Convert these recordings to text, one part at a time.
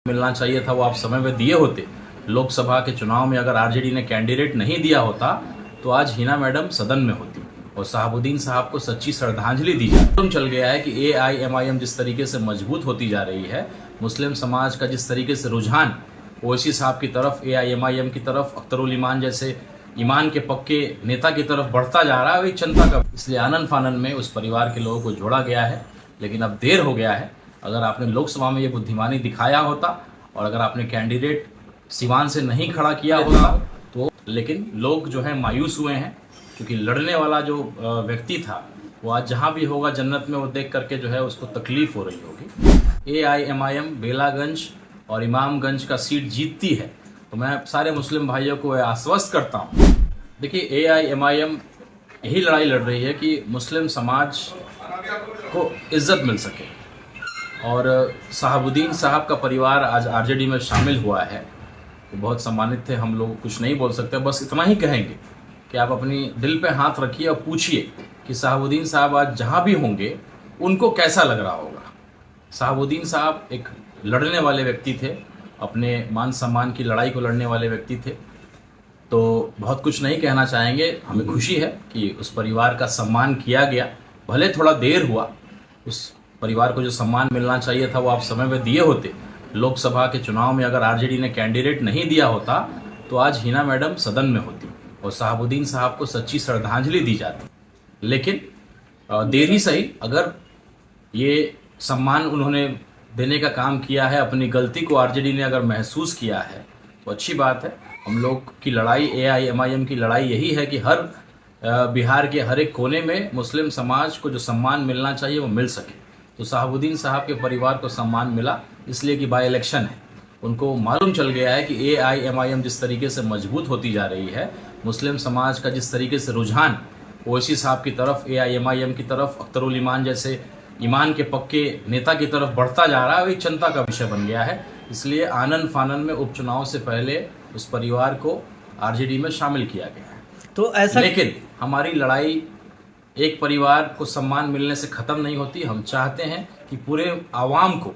मिलना चाहिए था वो आप समय में दिए होते। लोकसभा के चुनाव में अगर आरजेडी ने कैंडिडेट नहीं दिया होता तो आज हिना मैडम सदन में होती और शहाबुद्दीन साहब को सच्ची श्रद्धांजलि दी जाती। मालूम चल गया है कि एआईएमआईएम जिस तरीके से मजबूत होती जा रही है, मुस्लिम समाज का जिस तरीके से रुझान ओवैसी साहब की तरफ, एआईएमआईएम की तरफ, अख्तरुल ईमान जैसे ईमान के पक्के नेता की तरफ बढ़ता जा रहा है, वही जनता का। इसलिए आनन फानन में उस परिवार के लोगों को जोड़ा गया है, लेकिन अब देर हो गया है। अगर आपने लोकसभा में ये बुद्धिमानी दिखाया होता और अगर आपने कैंडिडेट सिवान से नहीं खड़ा किया होता तो, लेकिन लोग जो है मायूस हुए हैं, क्योंकि लड़ने वाला जो व्यक्ति था वो आज जहाँ भी होगा जन्नत में, वो देख करके जो है उसको तकलीफ हो रही होगी। एआईएमआईएम बेलागंज और इमामगंज का सीट जीतती है तो मैं सारे मुस्लिम भाइयों को आश्वस्त करता हूँ। देखिए, एआईएमआईएम यही लड़ाई लड़ रही है कि मुस्लिम समाज को इज्जत मिल सके, और शहाबुद्दीन साहब का परिवार आज आरजेडी में शामिल हुआ है तो बहुत सम्मानित थे। हम लोग कुछ नहीं बोल सकते, बस इतना ही कहेंगे कि आप अपनी दिल पे हाथ रखिए और पूछिए कि शहाबुद्दीन साहब आज जहाँ भी होंगे उनको कैसा लग रहा होगा। शहाबुद्दीन साहब एक लड़ने वाले व्यक्ति थे, अपने मान सम्मान की लड़ाई को लड़ने वाले व्यक्ति थे, तो बहुत कुछ नहीं कहना चाहेंगे। हमें खुशी है कि उस परिवार का सम्मान किया गया, भले थोड़ा देर हुआ। उस परिवार को जो सम्मान मिलना चाहिए था वो आप समय में दिए होते। लोकसभा के चुनाव में अगर आरजेडी ने कैंडिडेट नहीं दिया होता तो आज हिना मैडम सदन में होती और शहाबुद्दीन साहब को सच्ची श्रद्धांजलि दी जाती। लेकिन देर ही सही, अगर ये सम्मान उन्होंने देने का काम किया है, अपनी गलती को आरजेडी ने अगर महसूस किया है तो अच्छी बात है। हम लोग की लड़ाई, एआईएमआईएम की लड़ाई यही है कि हर बिहार के हर एक कोने में मुस्लिम समाज को जो सम्मान मिलना चाहिए वो मिल सके। तो शहाबुद्दीन साहब के परिवार को सम्मान मिला इसलिए कि बाई इलेक्शन है। उनको मालूम चल गया है कि एआईएमआईएम जिस तरीके से मजबूत होती जा रही है, मुस्लिम समाज का जिस तरीके से रुझान ओवैसी साहब की तरफ, एआईएमआईएम की तरफ, अख्तरुल ईमान जैसे ईमान के पक्के नेता की तरफ बढ़ता जा रहा है, वही चिंता का विषय बन गया है। इसलिए आनन फानन में उपचुनाव से पहले उस परिवार को आरजेडी में शामिल किया गया है। तो ऐसा, लेकिन हमारी लड़ाई एक परिवार को सम्मान मिलने से ख़त्म नहीं होती। हम चाहते हैं कि पूरे आवाम को,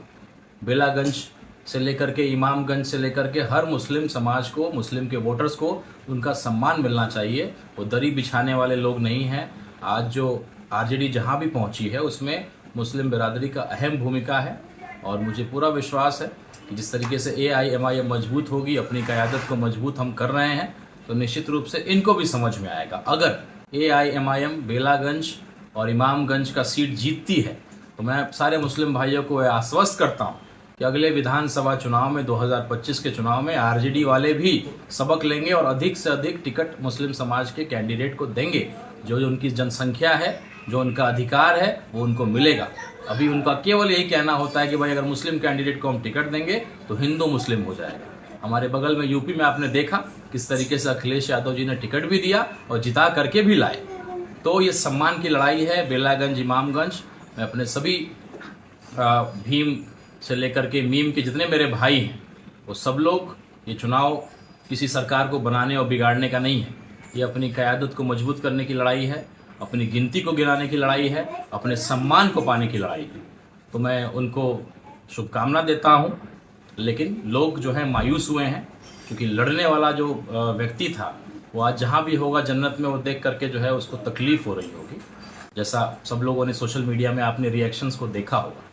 बेलागंज से लेकर के इमामगंज से लेकर के हर मुस्लिम समाज को, मुस्लिम के वोटर्स को उनका सम्मान मिलना चाहिए। वो दरी बिछाने वाले लोग नहीं हैं। आज जो आरजेडी जहां भी पहुंची है उसमें मुस्लिम बिरादरी का अहम भूमिका है, और मुझे पूरा विश्वास है कि जिस तरीके से एआईएमआईएम मजबूत होगी, अपनी क़यादत को मजबूत हम कर रहे हैं, तो निश्चित रूप से इनको भी समझ में आएगा। अगर एआईएमआईएम बेलागंज और इमामगंज का सीट जीतती है तो मैं सारे मुस्लिम भाइयों को आश्वस्त करता हूं कि अगले विधानसभा चुनाव में, 2025 के चुनाव में आरजेडी वाले भी सबक लेंगे और अधिक से अधिक टिकट मुस्लिम समाज के कैंडिडेट को देंगे। जो उनकी जनसंख्या है, जो उनका अधिकार है, वो उनको मिलेगा। अभी उनका केवल यही कहना होता है कि भाई अगर मुस्लिम कैंडिडेट को हम टिकट देंगे तो हिंदू मुस्लिम हो जाएगा। हमारे बगल में यूपी में आपने देखा किस तरीके से अखिलेश यादव जी ने टिकट भी दिया और जिता करके भी लाए। तो ये सम्मान की लड़ाई है। बेलागंज, इमामगंज, मैं अपने सभी भीम से लेकर के मीम के जितने मेरे भाई हैं वो सब लोग, ये चुनाव किसी सरकार को बनाने और बिगाड़ने का नहीं है। ये अपनी क़यादत को मजबूत करने की लड़ाई है, अपनी गिनती को गिराने की लड़ाई है, अपने सम्मान को पाने की लड़ाई है। तो मैं उनको शुभकामना देता हूँ। लेकिन लोग जो है मायूस हुए हैं, क्योंकि लड़ने वाला जो व्यक्ति था वो आज जहाँ भी होगा जन्नत में, वो देख करके जो है उसको तकलीफ हो रही होगी। जैसा सब लोगों ने सोशल मीडिया में आपने रिएक्शंस को देखा होगा।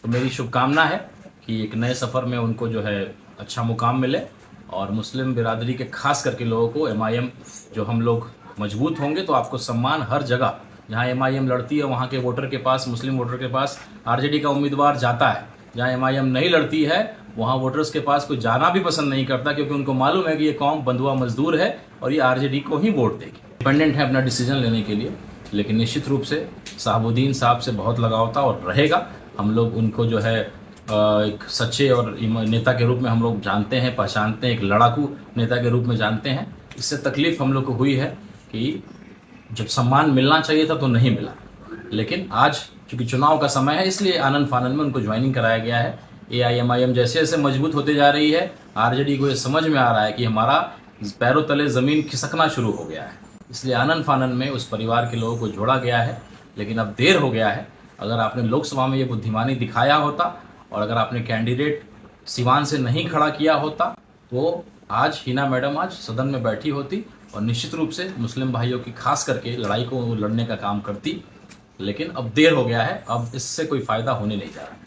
तो मेरी शुभकामना है कि एक नए सफ़र में उनको जो है अच्छा मुकाम मिले, और मुस्लिम बिरादरी के खास करके लोगों को, एमआईएम जो हम लोग मजबूत होंगे तो आपको सम्मान हर जगह, जहाँ एमआईएम लड़ती है वहाँ के वोटर के पास, मुस्लिम वोटर के पास आरजेडी का उम्मीदवार जाता है। जहाँ एमआईएम नहीं लड़ती है वहाँ वोटर्स के पास कोई जाना भी पसंद नहीं करता, क्योंकि उनको मालूम है कि ये कौम बंधुआ मजदूर है और ये आरजेडी को ही वोट देगी। डिपेंडेंट है अपना डिसीजन लेने के लिए, लेकिन निश्चित रूप से शहाबुद्दीन साहब से बहुत लगाव था और रहेगा। हम लोग उनको जो है एक सच्चे और नेता के रूप में हम लोग जानते हैं, पहचानते हैं, एक लड़ाकू नेता के रूप में जानते हैं। इससे तकलीफ हम लोग को हुई है कि जब सम्मान मिलना चाहिए था तो नहीं मिला, लेकिन आज चूंकि चुनाव का समय है इसलिए आनन फानन में उनको ज्वाइनिंग कराया गया है। एआईएमआईएम जैसे जैसे मजबूत होते जा रही है, आरजेडी को ये समझ में आ रहा है कि हमारा पैरों तले ज़मीन खिसकना शुरू हो गया है, इसलिए आनन फानन में उस परिवार के लोगों को जोड़ा गया है। लेकिन अब देर हो गया है। अगर आपने लोकसभा में ये बुद्धिमानी दिखाया होता और अगर आपने कैंडिडेट सिवान से नहीं खड़ा किया होता तो आज हिना मैडम आज सदन में बैठी होती और निश्चित रूप से मुस्लिम भाइयों की खास करके लड़ाई को लड़ने का काम करती। लेकिन अब देर हो गया है, अब इससे कोई फायदा होने नहीं जा रहा है।